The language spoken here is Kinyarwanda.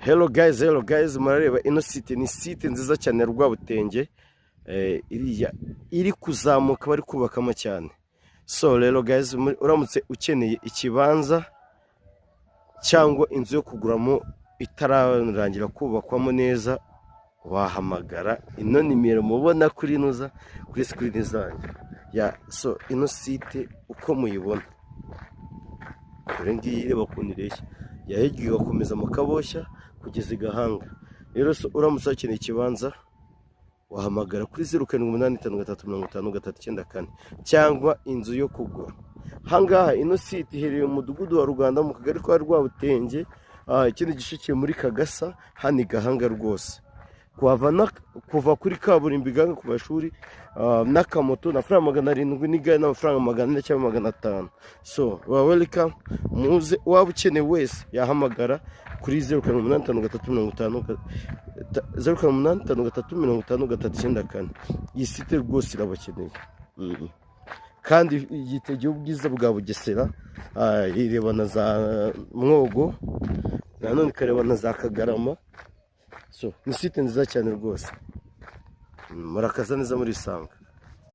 Hello guys, murareba ino site ni site nziza cyane Rwabutenge, iriya iri kuzamuka bari kubakamo cyane. So rero guys, uramutse ukeneye ikibanza cyangwa inzu yo kuguramo itararangira kubakwamo neza, wahamagara ino nimero mubona kuri nuza kuri screen zanyu. So ino site uko muyibona, dore ngiyi reba kuntu ireshya, yahigiye gakomeza mukaboshya kugeza igahanga. Rero uramutse ukeneye ikibanza wahamagara kuri 0785535394 cyangwa inzu yo kugura. Hangaha ino site iherereye mu mudugudu wa Ruganda mu kagari kwa Rwabutenge, ikindi gishikiye muri Kagasa, hani gahanga rwose. Kuva kuri kaburimbo iganga ku mashuri n'akamoto na franga 700 n'igare n'amafaranga 400 cyangwa 500. So welcome, muze waba ukeneye wese yahamagara kuri 0785535394. Iyi site rwose irabakeneye, kandi yitegeye ubwiza bwa Bugesera, irebana za Mwogo, nanone ikarebana za Kagarama. So ni site nziza cyane rwose, murakaza neza muri Sanga.